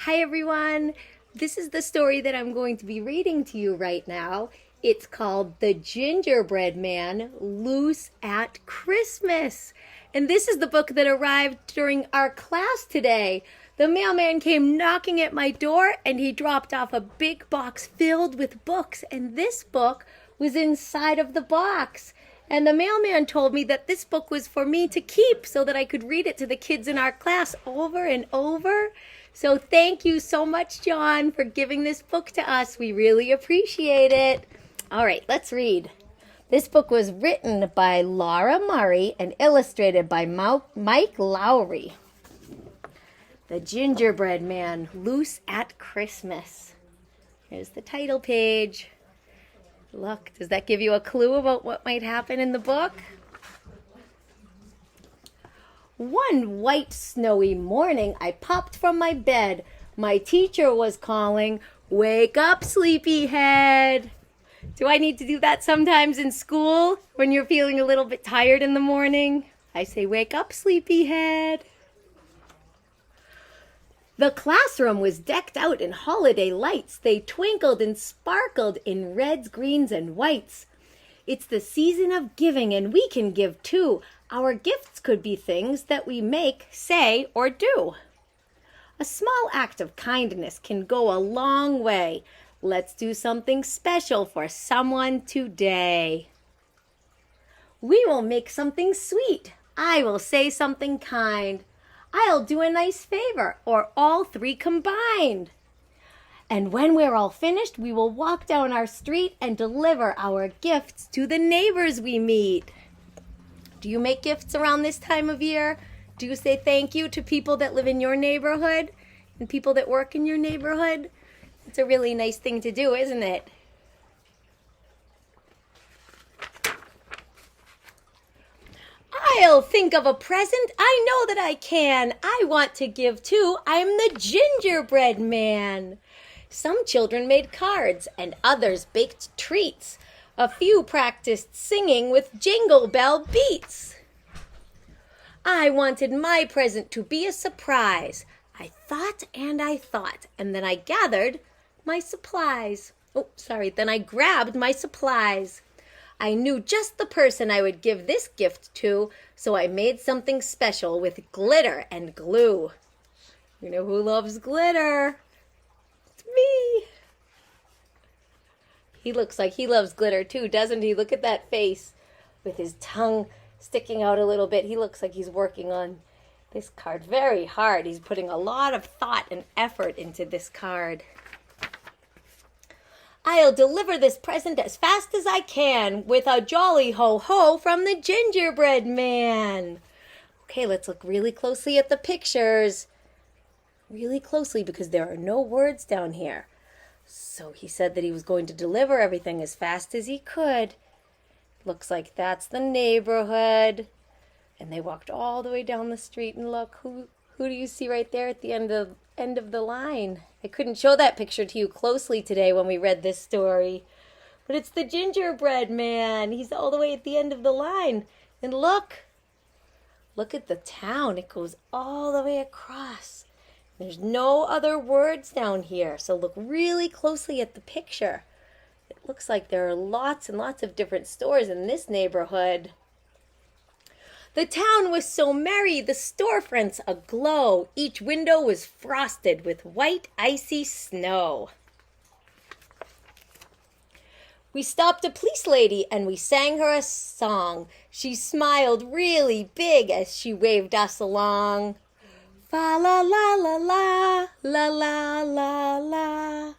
Hi everyone! This is the story that I'm going to be reading to you right now. It's called The Gingerbread Man Loose at Christmas. And this is the book that arrived during our class today. The mailman came knocking at my door and he dropped off a big box filled with books. And this book was inside of the box. And the mailman told me that this book was for me to keep so that I could read it to the kids in our class over and over. So thank you so much, John, for giving this book to us. We really appreciate it. All right, let's read. This book was written by Laura Murray and illustrated by Mike Lowry. The Gingerbread Man Loose at Christmas. Here's the title page. Look, does that give you a clue about what might happen in the book? One white snowy morning, I popped from my bed. My teacher was calling, "Wake up, sleepyhead." Do I need to do that sometimes in school when you're feeling a little bit tired in the morning? I say, "Wake up, sleepyhead." The classroom was decked out in holiday lights. They twinkled and sparkled in reds, greens, and whites. It's the season of giving, and we can give too. Our gifts could be things that we make, say, or do. A small act of kindness can go a long way. Let's do something special for someone today. We will make something sweet. I will say something kind. I'll do a nice favor, or all three combined. And when we're all finished, we will walk down our street and deliver our gifts to the neighbors we meet. Do you make gifts around this time of year? Do you say thank you to people that live in your neighborhood and people that work in your neighborhood? It's a really nice thing to do, isn't it? I'll think of a present. I know that I can. I want to give too. I'm the Gingerbread Man. Some children made cards and others baked treats. A few practiced singing with jingle bell beats. I wanted my present to be a surprise. I thought, and then I gathered my supplies. Then I grabbed my supplies. I knew just the person I would give this gift to, so I made something special with glitter and glue. You know who loves glitter? It's me. He looks like he loves glitter too, doesn't he? Look at that face with his tongue sticking out a little bit. He looks like he's working on this card very hard. He's putting a lot of thought and effort into this card. I'll deliver this present as fast as I can with a jolly ho-ho from the Gingerbread Man. Okay, let's look really closely at the pictures. Really closely because there are no words down here. So he said that he was going to deliver everything as fast as he could. Looks like that's the neighborhood. And they walked all the way down the street and look, who do you see right there at the end of the line? I couldn't show that picture to you closely today when we read this story. But it's the Gingerbread Man. He's all the way at the end of the line. And look at the town. It goes all the way across. There's no other words down here. So look really closely at the picture. It looks like there are lots and lots of different stores in this neighborhood. The town was so merry, the storefronts aglow. Each window was frosted with white, icy snow. We stopped a police lady and we sang her a song. She smiled really big as she waved us along. Fa la la la la, la la la la.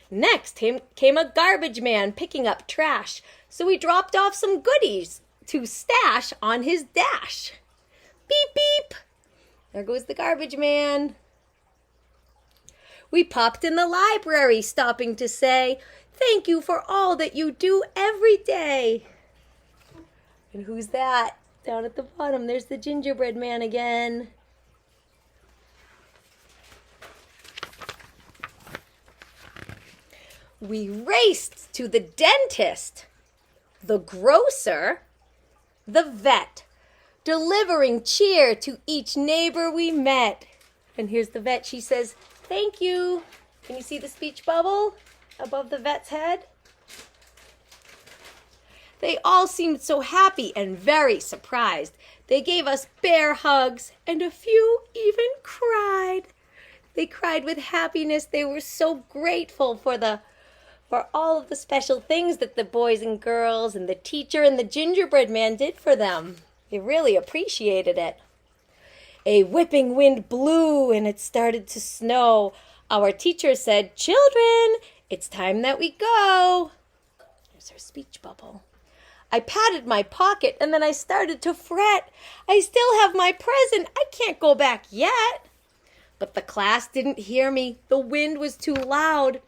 Next came a garbage man picking up trash, so we dropped off some goodies to stash on his dash. Beep, beep. There goes the garbage man. We popped in the library, stopping to say, "Thank you for all that you do every day." And who's that? Down at the bottom, there's the Gingerbread Man again. We raced to the dentist, the grocer, the vet, delivering cheer to each neighbor we met. And here's the vet. She says, "Thank you." Can you see the speech bubble above the vet's head? They all seemed so happy and very surprised. They gave us bear hugs, and a few even cried. They cried with happiness. They were so grateful for all of the special things that the boys and girls and the teacher and the gingerbread man did for them. They really appreciated it. A whipping wind blew and it started to snow. Our teacher said, "Children, it's time that we go." There's her speech bubble. I patted my pocket and then I started to fret. I still have my present. I can't go back yet. But the class didn't hear me. The wind was too loud.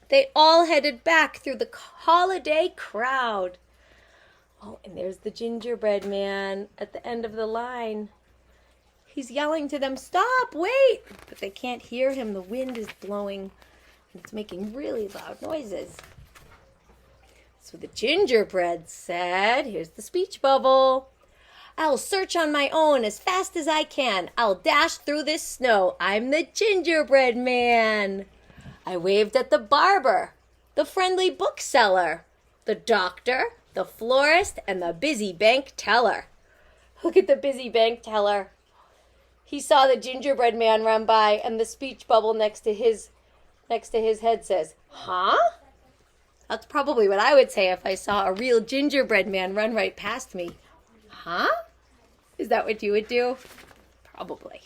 They all headed back through the holiday crowd. Oh, and there's the gingerbread man at the end of the line. He's yelling to them, "Stop, wait!" But they can't hear him. The wind is blowing and it's making really loud noises. So the gingerbread said, here's the speech bubble, "I'll search on my own as fast as I can. I'll dash through this snow. I'm the gingerbread man." I waved at the barber, the friendly bookseller, the doctor, the florist, and the busy bank teller. Look at the busy bank teller. He saw the gingerbread man run by, and the speech bubble next to his head says, "Huh?" That's probably what I would say if I saw a real gingerbread man run right past me. Huh? Is that what you would do? Probably.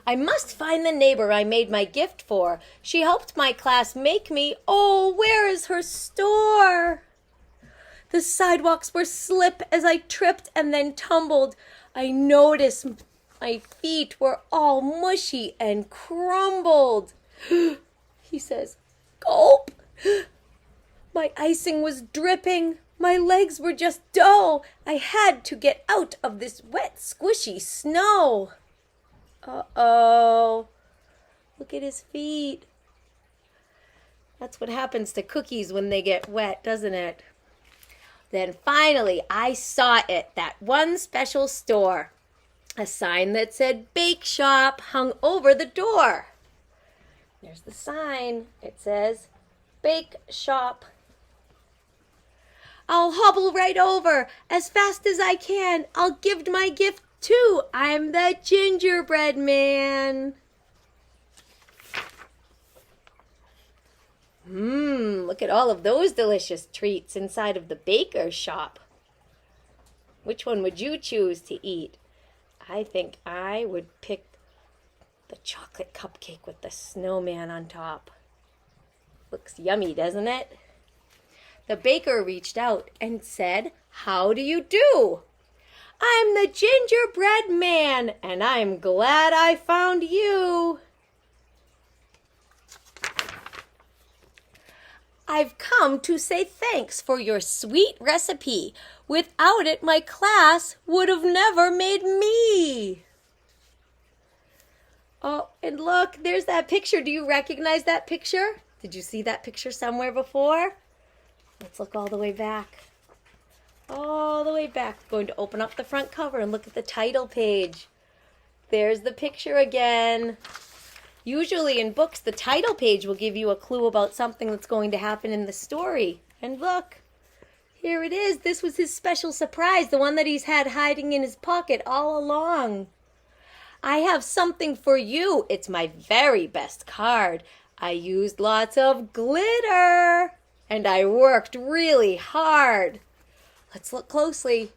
I must find the neighbor I made my gift for. She helped my class make me. Oh, where is her store? The sidewalks were slip as I tripped and then tumbled. I noticed my feet were all mushy and crumbled. He says, "Gulp." My icing was dripping. My legs were just dough. I had to get out of this wet, squishy snow. Uh-oh. Look at his feet. That's what happens to cookies when they get wet, doesn't it? Then finally, I saw it, that one special store. A sign that said "Bake Shop" hung over the door. There's the sign. It says, "Bake Shop." I'll hobble right over as fast as I can. I'll give my gift too. I'm the gingerbread man. Look at all of those delicious treats inside of the baker's shop. Which one would you choose to eat? I think I would pick the chocolate cupcake with the snowman on top. Looks yummy, doesn't it? The baker reached out and said, "How do you do? I'm the gingerbread man, and I'm glad I found you. I've come to say thanks for your sweet recipe. Without it, my class would have never made me." Oh, and look, there's that picture. Do you recognize that picture? Did you see that picture somewhere before? Let's look all the way back. All the way back. I'm going to open up the front cover and look at the title page. There's the picture again. Usually in books, the title page will give you a clue about something that's going to happen in the story. And look, here it is. This was his special surprise, the one that he's had hiding in his pocket all along. "I have something for you. It's my very best card. I used lots of glitter, and I worked really hard." Let's look closely.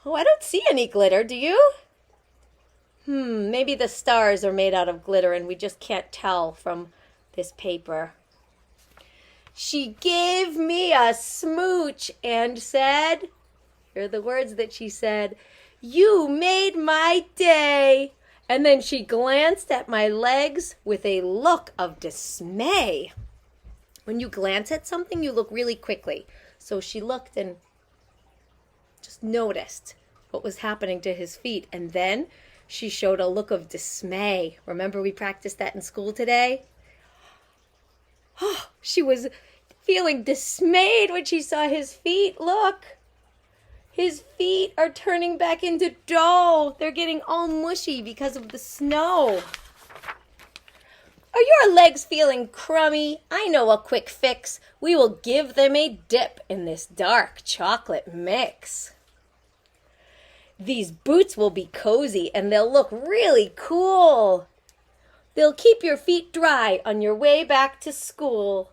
Oh, I don't see any glitter, do you? Maybe the stars are made out of glitter and we just can't tell from this paper. She gave me a smooch and said, here are the words that she said, "You made my day." And then she glanced at my legs with a look of dismay. When you glance at something, you look really quickly. So she looked and just noticed what was happening to his feet. And then she showed a look of dismay. Remember we practiced that in school today? Oh, she was feeling dismayed when she saw his feet. Look. His feet are turning back into dough. They're getting all mushy because of the snow. Are your legs feeling crummy? I know a quick fix. We will give them a dip in this dark chocolate mix. These boots will be cozy and they'll look really cool. They'll keep your feet dry on your way back to school.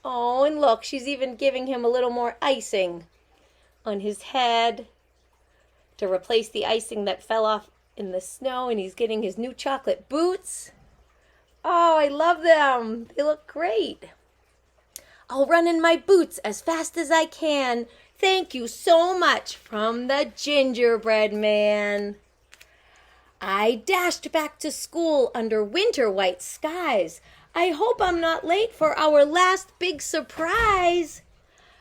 Oh, and look, she's even giving him a little more icing on his head to replace the icing that fell off in the snow, and he's getting his new chocolate boots. Oh, I love them. They look great. I'll run in my boots as fast as I can. Thank you so much, from the Gingerbread Man. I dashed back to school under winter white skies. I hope I'm not late for our last big surprise.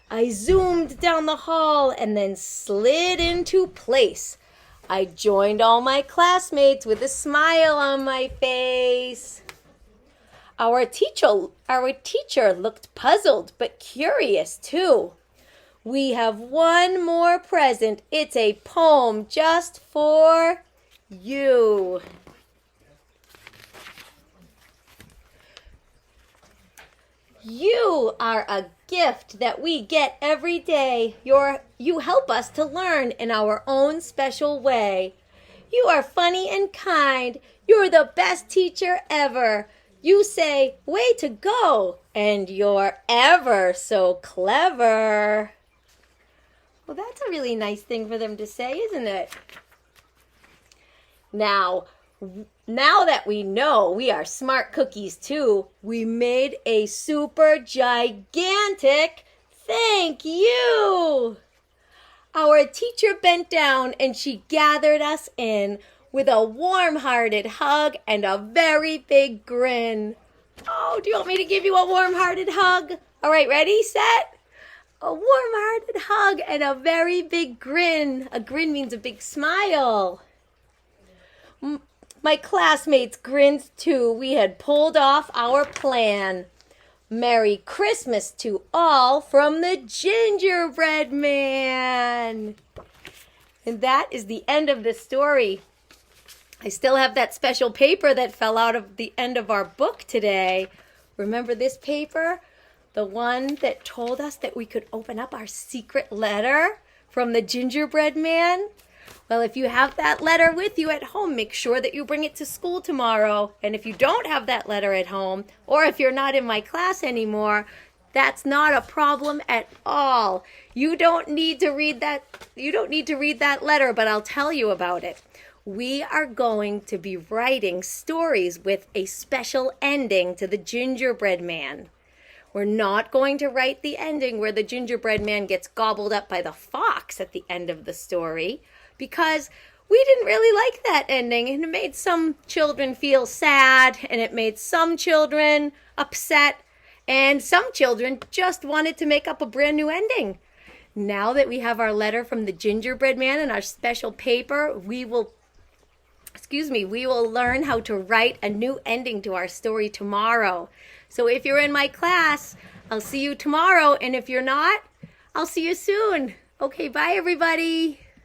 I zoomed down the hall and then slid into place. I joined all my classmates with a smile on my face. Our teacher looked puzzled but curious too. We have one more present. It's a poem just for you. You are a gift that we get every day. You help us to learn in our own special way. You are funny and kind. You're the best teacher ever. You say, way to go, and you're ever so clever. Well, that's a really nice thing for them to say, isn't it? Now that we know we are smart cookies too, we made a super gigantic thank you. Our teacher bent down and she gathered us in with a warm-hearted hug and a very big grin. Oh, do you want me to give you a warm-hearted hug? All right, ready, set? A warm-hearted hug and a very big grin. A grin means a big smile. My classmates grinned too. We had pulled off our plan. Merry Christmas to all from the Gingerbread Man. And that is the end of the story. I still have that special paper that fell out of the end of our book today. Remember this paper? The one that told us that we could open up our secret letter from the Gingerbread Man? Well, if you have that letter with you at home, make sure that you bring it to school tomorrow. And if you don't have that letter at home, or if you're not in my class anymore, that's not a problem at all. You don't need to read that letter, but I'll tell you about it. We are going to be writing stories with a special ending to the Gingerbread Man. We're not going to write the ending where the Gingerbread Man gets gobbled up by the fox at the end of the story, because we didn't really like that ending, and it made some children feel sad, and it made some children upset, and some children just wanted to make up a brand new ending. Now that we have our letter from the Gingerbread Man and our special paper, we will learn how to write a new ending to our story tomorrow. So if you're in my class, I'll see you tomorrow, and if you're not, I'll see you soon. Okay, bye everybody.